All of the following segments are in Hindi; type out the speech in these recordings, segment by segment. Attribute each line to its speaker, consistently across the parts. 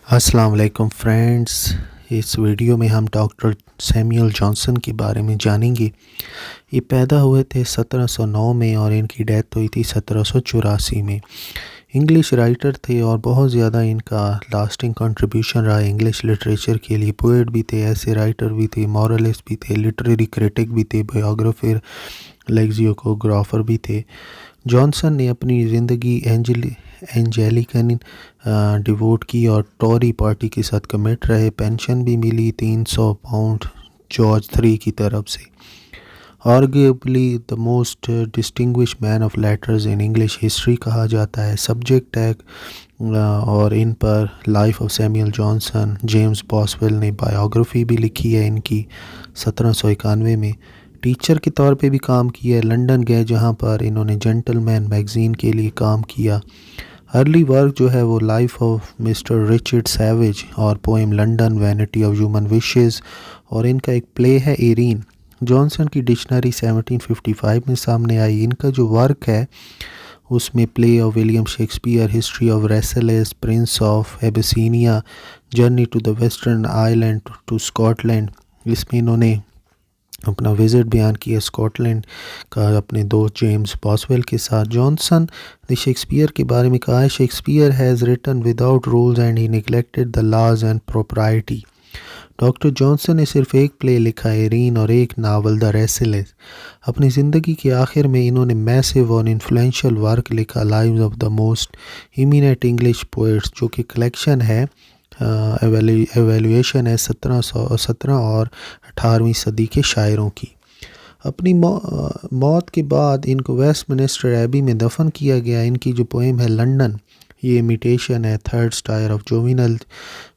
Speaker 1: अस्सलाम वालेकुम फ्रेंड्स। इस वीडियो में हम डॉक्टर सैमुअल जॉनसन के बारे में जानेंगे। ये पैदा हुए थे 1709 में और इनकी डेथ हुई थी 1784 में। इंग्लिश राइटर थे और बहुत ज़्यादा इनका लास्टिंग कंट्रीब्यूशन रहा इंग्लिश लिटरेचर के लिए। पोएट भी थे, ऐसे राइटर भी थे, मॉरलिस्ट भी थे, लिटरेरी क्रिटिक भी थे, बायोग्राफर लेक्सिकोग्राफर भी थे। जॉनसन ने अपनी ज़िंदगी एंजेलिकन डिवोट की और टॉरी पार्टी के साथ कमिट रहे। पेंशन भी मिली 300 पाउंड जॉर्ज III की तरफ से। Arguably the most distinguish man of letters in English history कहा जाता है। सब्जेक्ट टैग और इन पर life of Samuel Johnson, James Boswell ने बायोग्राफी भी लिखी है इनकी 1791 में। टीचर के तौर पे भी काम किया। लंदन गए जहाँ पर इन्होंने जेंटलमैन मैगज़ीन के लिए काम किया। अर्ली वर्क जो है वो life of mister Richard Savage और poem London vanity of human wishes, और इनका एक प्ले है एरीन। जॉनसन की डिक्शनरी 1755 में सामने आई। इनका जो वर्क है उसमें play of William Shakespeare, history of Rasselas, prince of Abyssinia, journey to the western island to Scotland, इसमें इन्होंने अपना विज़िट बयान किया स्कॉटलैंड का अपने दोस्त जेम्स बॉसवेल के साथ। जॉनसन ने शेक्सपियर के बारे में कहा है, Shakespeare has written without rules and he neglected the laws and propriety. Doctor Johnson ने सिर्फ एक प्ले लिखा एरीन और एक नावल द रेसेलेस। अपनी ज़िंदगी के आखिर में इन्होंने मैसिव और इन्फ्लुएंशियल वर्क लिखा lives of the most eminent English poets, जो कि कलेक्शन है, एवेल्यूएशन है 1717 और 18वीं सदी के शायरों की। अपनी मौत के बाद इनको वेस्टमिनिस्टर एबी में दफन किया गया। इनकी जो पोएम है लंदन, ये इमिटेशन है third satire of Juvenal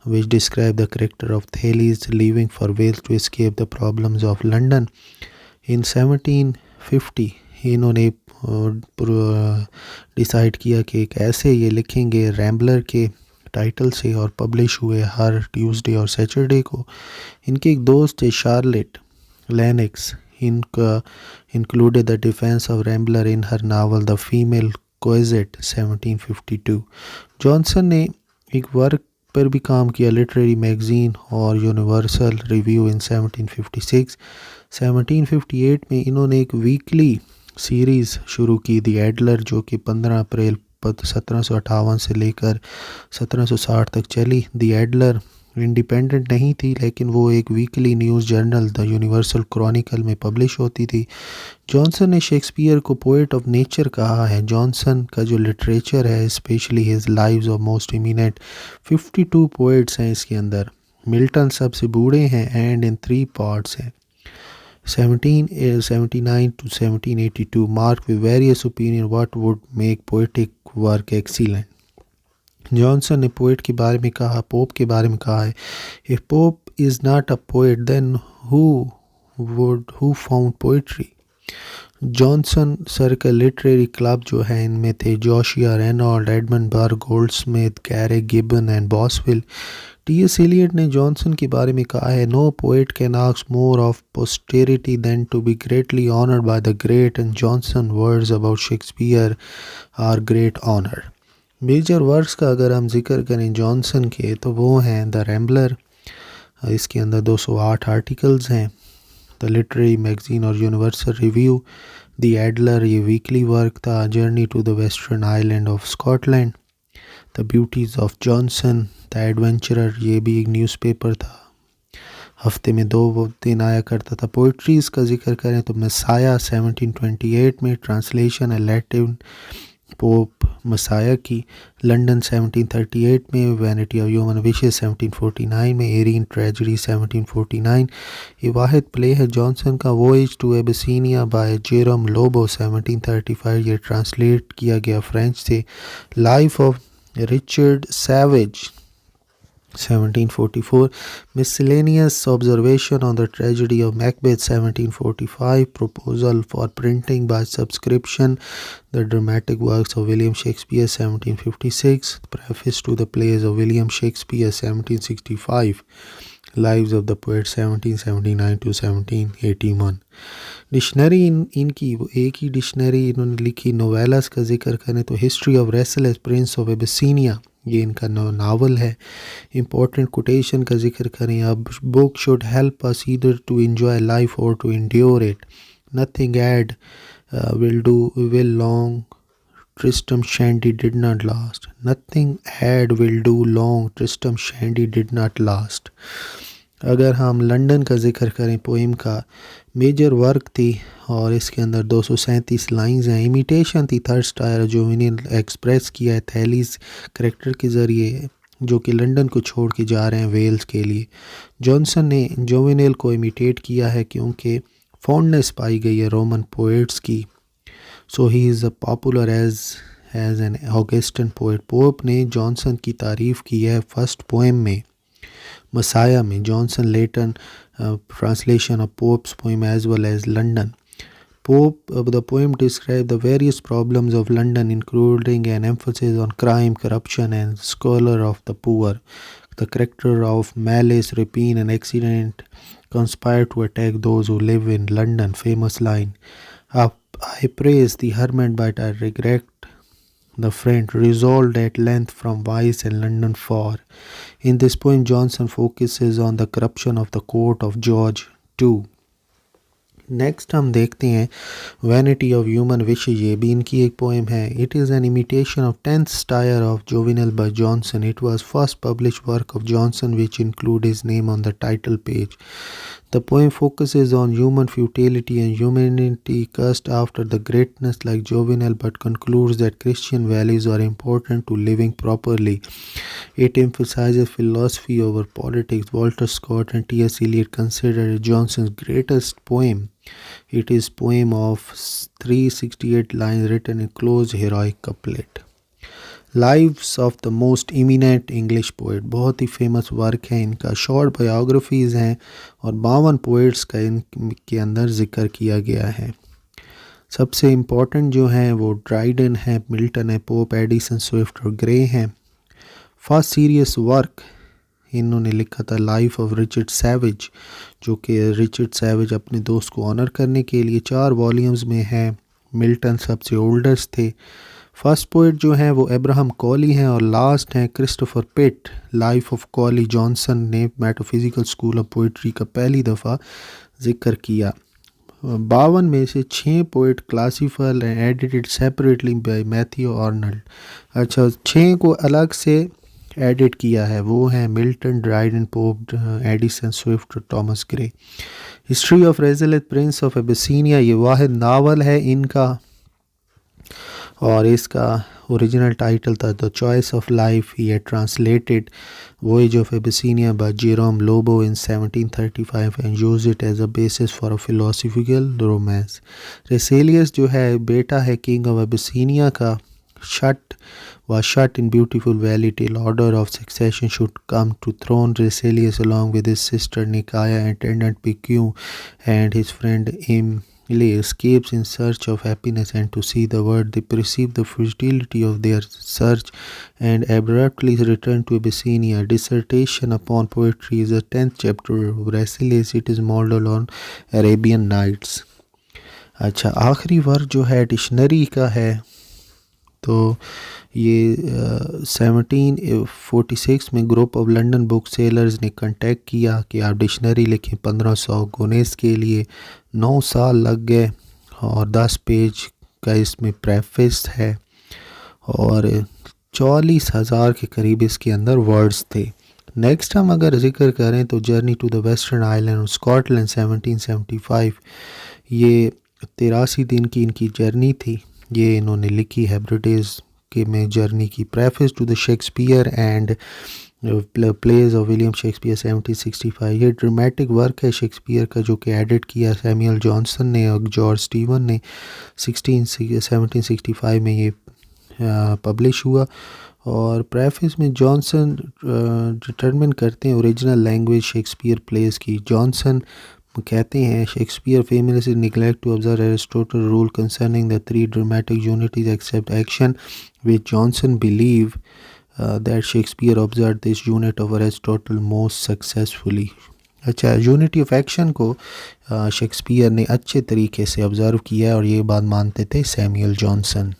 Speaker 1: which describe the character of Thales leaving for Wales to escape the problems of London. In 1750 इन्होंने डिसाइड किया कि एक ऐसे ये लिखेंगे रैम्बलर के टाइटल से, और पब्लिश हुए हर ट्यूसडे और सैटरडे को। इनके एक दोस्त है शार्लेट लेनिक्स, इनका included the defence of Rambler in her novel the female Quixote 1752। Johnson ने एक वर्क पर भी काम किया, लिटरेरी मैगज़ीन और यूनिवर्सल रिव्यू इन 1756। 1758 में इन्होंने एक वीकली सीरीज़ शुरू की दी एडलर, जो कि 15 अप्रैल 1758 से लेकर 1760 तक चली। दी एडलर इंडिपेंडेंट नहीं थी, लेकिन वो एक weekly news journal the universal Chronicle में पब्लिश होती थी। जॉनसन ने शेक्सपियर को पोएट ऑफ नेचर कहा है। जॉनसन का जो लिटरेचर है, specially his lives of most eminent, 52 poets हैं इसके अंदर। मिल्टन सबसे बूढ़े हैं एंड इन 3 पार्ट्स हैं। 1779 to 1782 marked with various opinion what would make poetic work excellent। Johnson ने पोएट के बारे में कहा, पोप के बारे में कहा है, if pope is not a poet then who found poetry। Johnson circle literary club जो है, इनमें थे Joshua Reynold, Edmund Burke, Goldsmith, Garrick Gibbon and Boswell. T S. Eliot ने जॉनसन के बारे में कहा है, no poet can ask more of posterity than to be greatly honoured by the great, and Johnson words about Shakespeare are great honour. Major works का अगर हम जिक्र करें जॉनसन के, तो वो हैं द रैम्बलर, इसके अंदर 208 आर्टिकल्स हैं। द लिटरेरी मैगज़ीन और यूनिवर्सल रिव्यू, द एडलर ये वीकली वर्क था। Journey to the western island of Scotland, the beauties of Johnson, the adventurer ये भी एक न्यूज़पेपर था, हफ्ते में 2 दिन आया करता था। पोइट्रीज़ का जिक्र करें तो मसाया 1728 में, ट्रांसलेशन है लैटिन पोप मसाया की। लंदन 1738 में, वैनिटी ऑफ ह्यूमन विशेस 1749 में, एरीन ट्रेजेडी 1749। ये वाहिद प्ले है जॉनसन का। Voyage to Abyssinia by Jerome Lobo 1735, ये ट्रांसलेट किया गया फ्रेंच से। Life of Richard Savage 1744, miscellaneous observation on the tragedy of Macbeth 1745, proposal for printing by subscription the dramatic works of William Shakespeare 1756, preface to the plays of William Shakespeare 1765, lives of the poets 1779 to 1781। Dictionary इनकी एक ही डिक्शनरी इन्होंने लिखी। नोवेलास का जिक्र करें तो history of Rasselas, prince of Abyssinia ये इनका नावल है। इम्पोर्टेंट कोटेशन का जिक्र करें, अब book should help us either to enjoy life और to endure it, nothing odd will long, Tristram Shandy did not last. Nothing had will do long, Tristram Shandy did not last. अगर हम लंदन का जिक्र करें, पोइम का मेजर वर्क थी और इसके अंदर 237 लाइंस हैं। इमिटेशन थी थर्ड स्टायर जो इन्हें एक्सप्रेस किया है थैलीस करेक्टर के ज़रिए, जो कि लंदन को छोड़ के जा रहे हैं वेल्स के लिए। जॉनसन ने जोवेनेल को इमिटेट किया है क्योंकि फॉन्डनेस पाई गई है रोमन पोएट्स की। So he is popular as an Augustan poet. Pope ने जॉनसन की तारीफ़ की है फर्स्ट पोएम में, मसाया में। Johnson Latin translation of Pope's poem as well as London. The poem describes the various problems of London, including an emphasis on crime, corruption, and squalor of the poor. The character of malice, rapine, and accident conspire to attack those who live in London. Famous line: I praise the hermit, but I regret the friend, resolved at length from vice and London far. In this poem, Johnson focuses on the corruption of the court of George II. Next हम देखते हैं वैनिटी ऑफ ह्यूमन विशेज। ये भी इनकी एक पोएम है। It is an imitation of 10th satire of Juvenal by Johnson. It was first publish work of Johnson which include his name on the title page. The poem focuses on human futility and humanity cursed after the greatness like Jovenel, but concludes that Christian values are important to living properly. It emphasizes philosophy over politics. Walter Scott and T.S. Eliot consider it Johnson's greatest poem. It is a poem of 368 lines written in close heroic couplet. Lives of the most eminent English poet, बहुत ही फेमस वर्क है इनका। शॉर्ट बायोग्राफीज़ हैं और 52 पोइट्स का इनके अंदर ज़िक्र किया गया है। सबसे इम्पोर्टेंट जो हैं वो ड्राइडन है, मिल्टन है, पोप, एडिसन, स्विफ्ट और ग्रे हैं। फर्स्ट सीरियस वर्क इन्होंने लिखा था लाइफ ऑफ रिचर्ड सैविज, जो कि रिचर्ड सैविज अपने दोस्त को ऑनर करने के लिए 4 वॉल्यूम्स में है। मिल्टन सबसे ओल्डेस्ट थे। फर्स्ट पोइट जो हैं वो अब्राहम कॉली हैं और लास्ट हैं Christopher Pitt. Life of Cowley Johnson ने मेटाफिजिकल स्कूल ऑफ पोइट्री का पहली दफ़ा जिक्र किया। 52 में से 6 poet classified and edited separately by Matthew Arnold. अच्छा, 6 को अलग से एडिट किया है, वो हैं Milton, Dryden, Pope, Addison, Swift और Thomas Gray. History of Rasselas prince of Abyssinia ये वाहिद नावल है इनका और इसका ओरिजिनल टाइटल था the choice of life. He had translated voyage of Abyssinia by Jerome Lobo in 1735 and used it as a basis for a philosophical romance. Rasselas जो है बेटा है किंग ऑफ एबिसिनिया का, was shut in Beautiful Valley till order of succession should come to throne. Reselius along with his sister Nicaea, attendant Picu and his friend Emily escapes in search of happiness and to see the world. They perceive the futility of their search and abruptly return to Abyssinia. Dissertation upon poetry is the 10th chapter of Reselius. It is modeled on Arabian Nights. अच्छा, आखिरी वर्क जो है डिक्शनरी का है, तो ये 1746 में group of London book sellers ने कांटेक्ट किया कि आप डिक्शनरी लिखें 1500 गुनेस के लिए। 9 साल लग गए और 10 पेज का इसमें प्रेफेस है और 44,000 के करीब इसके अंदर वर्ड्स थे। नेक्स्ट हम अगर जिक्र करें तो journey to the western island of Scotland 1775, ये 83 दिन की इनकी जर्नी थी। ये इन्होंने लिखी हेब्रिडेज के में जर्नी की। Preface to the Shakespeare and plays of William Shakespeare 1765, ये ड्रामेटिक वर्क है शेक्सपियर का जो कि एडिट किया सैमुअल जॉनसन ने और जॉर्ज स्टीवन ने। 1765 में ये पब्लिश हुआ और प्रेफेस में जॉनसन डिटरमिन करते हैं ओरिजिनल लैंग्वेज शेक्सपियर प्लेस की। जॉनसन कहते हैं Shakespeare famously neglect to observe Aristotle rule concerning the 3 dramatic unities except action, which Johnson believe that Shakespeare observed this unit of Aristotle most successfully. अच्छा, यूनिटी ऑफ एक्शन को शेक्सपियर ने अच्छे तरीके से ऑब्ज़र्व किया और ये बात मानते थे सैमुअल जॉनसन।